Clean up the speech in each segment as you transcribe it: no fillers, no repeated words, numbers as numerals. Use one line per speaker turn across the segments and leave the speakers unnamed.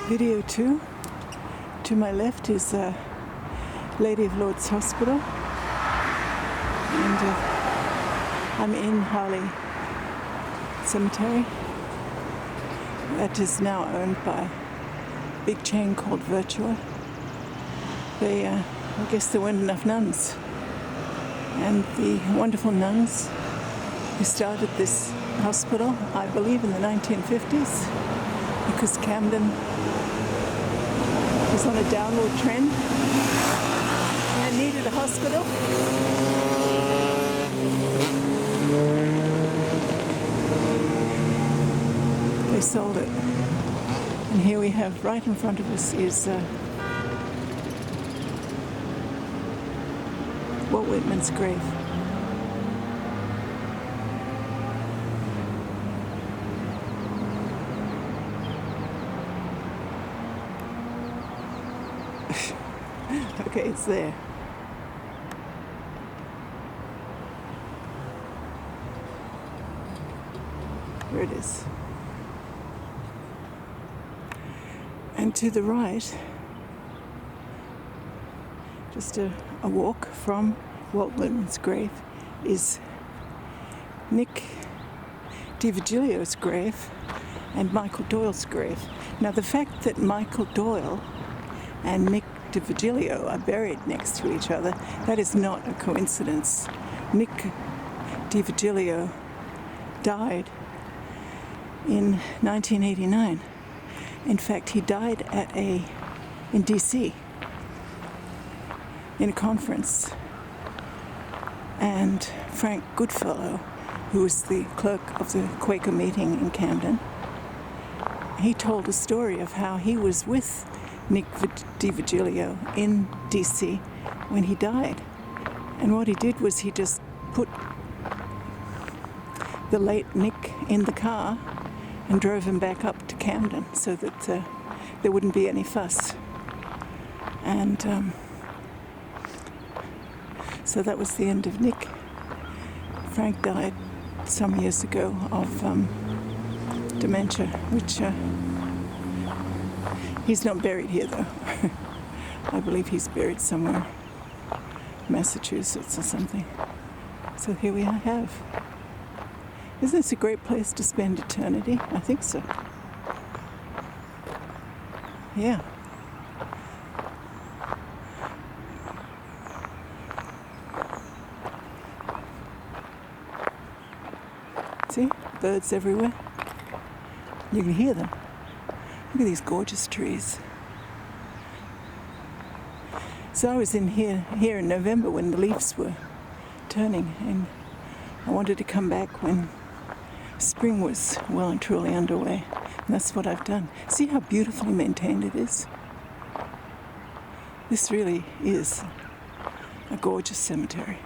Video 2. To my left is Lady of Lords Hospital, and I'm in Harleigh Cemetery. That is now owned by a big chain called Virtua. I guess there weren't enough nuns, and the wonderful nuns who started this hospital, I believe in the 1950s, because Camden was on a downward trend and needed a hospital. They sold it. And here we have, right in front of us is Walt Whitman's grave. Okay, it's there. Here it is. And to the right, just a walk from Walt Whitman's grave, is Nick DiVigilio's grave and Michael Doyle's grave. Now, the fact that Michael Doyle and Nick DiVigilio are buried next to each other, that is not a coincidence. Nick DiVigilio died in 1989. In fact, he died in DC in a conference. And Frank Goodfellow, who was the clerk of the Quaker meeting in Camden, he told a story of how he was with Nick DiVigilio in DC when he died. And what he did was he just put the late Nick in the car and drove him back up to Camden so that there wouldn't be any fuss. And so that was the end of Nick. Frank died some years ago of dementia, which he's not buried here though. I believe he's buried somewhere, Massachusetts or something. So here we have. Isn't this a great place to spend eternity? I think so. Yeah. See? Birds everywhere. You can hear them. Look at these gorgeous trees. So I was in here in November when the leaves were turning, and I wanted to come back when spring was well and truly underway. And that's what I've done. See how beautifully maintained it is? This really is a gorgeous cemetery.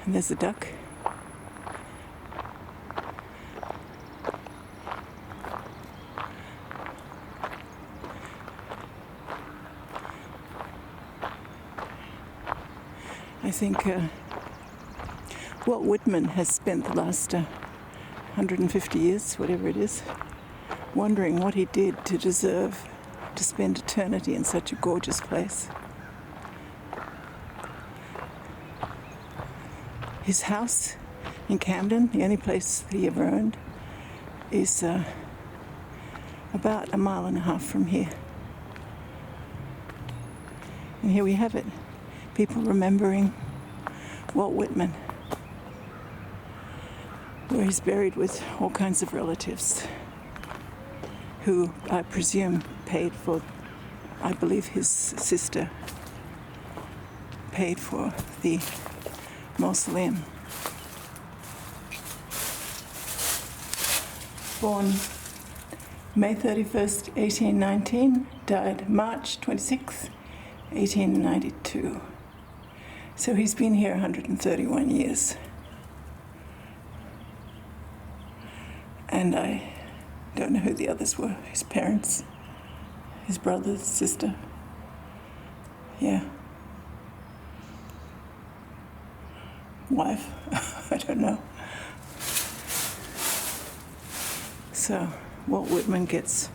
And there's a duck. I think Walt Whitman has spent the last 150 years, whatever it is, wondering what he did to deserve to spend eternity in such a gorgeous place. His house in Camden, the only place that he ever owned, is about 1.5 miles from here. And here we have it. People remembering Walt Whitman, where he's buried with all kinds of relatives who, I presume, paid for, I believe his sister paid for the mausoleum. Born May 31st, 1819, died March 26th, 1892. So he's been here 131 years. And I don't know who the others were. His parents, his brother, sister. Yeah. wife. I don't know. So Walt Whitman gets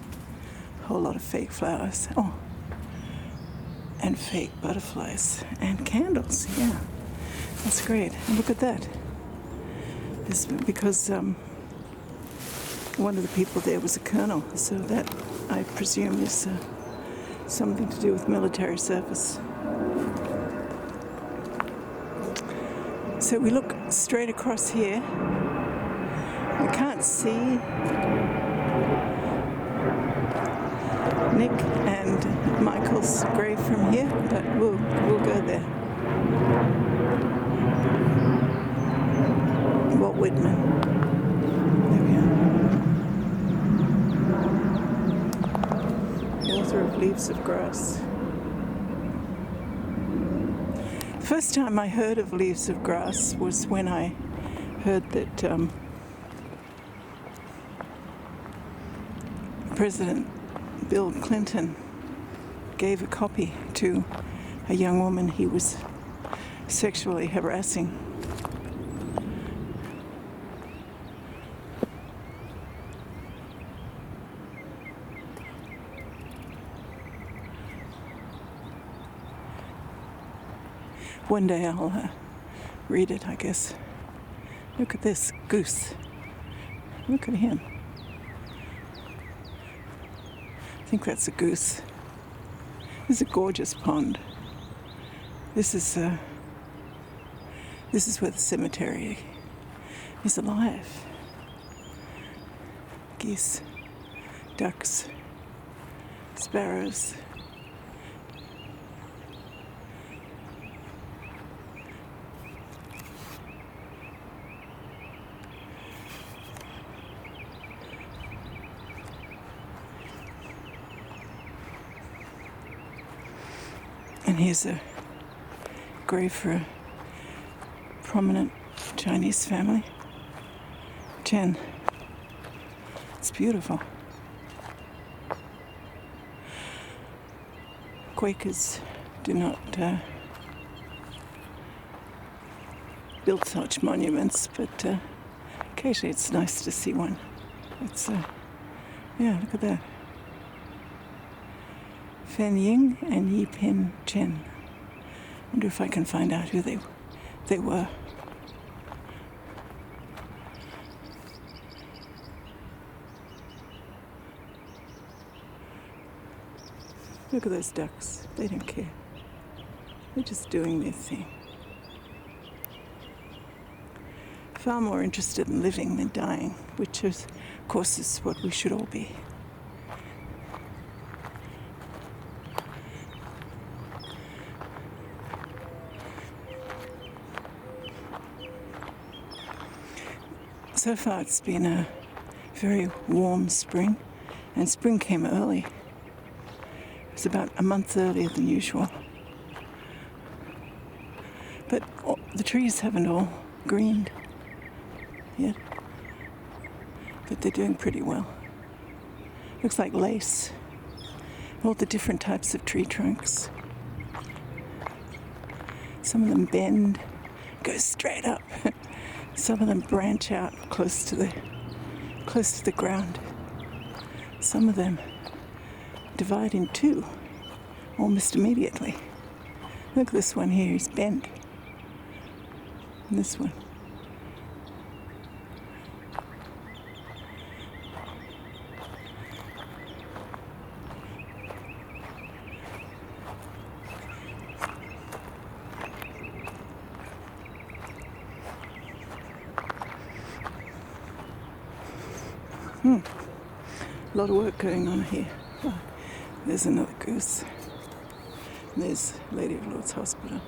a whole lot of fake flowers. Oh, and fake butterflies and candles. Yeah, that's great. And look at that. This because one of the people there was a colonel, so that I presume is something to do with military service. So we look straight across here. We can't see Nick and Michael's grave from here, but we'll go there. Walt Whitman. There we are. The author of Leaves of Grass. The first time I heard of Leaves of Grass was when I heard that President Bill Clinton gave a copy to a young woman he was sexually harassing. One day I'll read it, I guess. Look at this goose. Look at him. I think that's a goose. This is a gorgeous pond. This is where the cemetery is alive. Geese, ducks, sparrows. And here's a grave for a prominent Chinese family. Chen. It's beautiful. Quakers do not build such monuments, but occasionally it's nice to see one. It's, yeah, look at that. Fan Ying and Yi Pin Chen. Wonder if I can find out who they were. Look at those ducks. They don't care. They're just doing their thing. Far more interested in living than dying, which is, of course, is what we should all be. So far it's been a very warm spring, and spring came early. It was about a month earlier than usual. But the trees haven't all greened yet, but they're doing pretty well. Looks like lace. All the different types of tree trunks. Some of them bend, go straight up. Some of them branch out close to the ground. Some of them divide in two almost immediately. Look at this one here, he's bent. And this one. A lot of work going on here. Oh, there's another goose. And there's Lady of Lord's Hospital.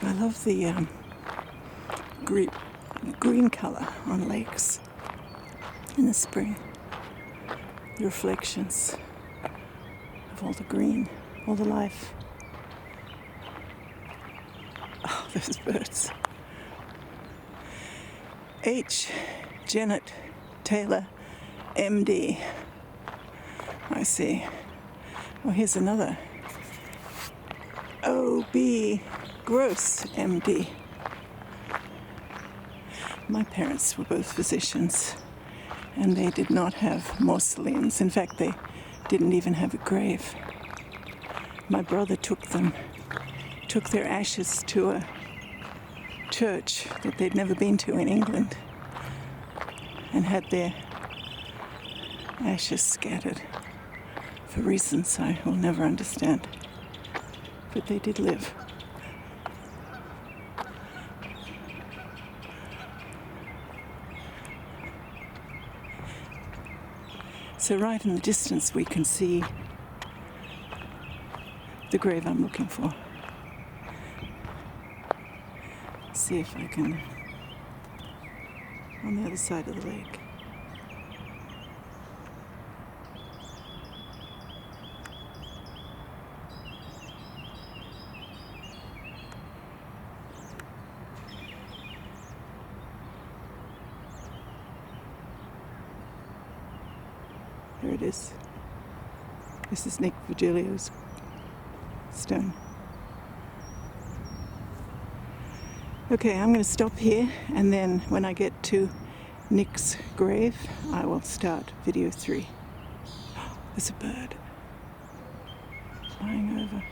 I love the green color on lakes in the spring. The reflections of all the green, all the life. those birds. H. Janet Taylor, MD. I see. Well, here's another. O.B. Gross, MD. My parents were both physicians, and they did not have mausoleums. In fact, they didn't even have a grave. My brother took their ashes to a church that they'd never been to in England and had their ashes scattered for reasons I will never understand. But they did live. So right in the distance we can see the grave I'm looking for. See if I can, on the other side of the lake. There it is. This is Nick Virgilio's stone. Okay, I'm going to stop here, and then when I get to Nick's grave, I will start video 3. There's a bird flying over.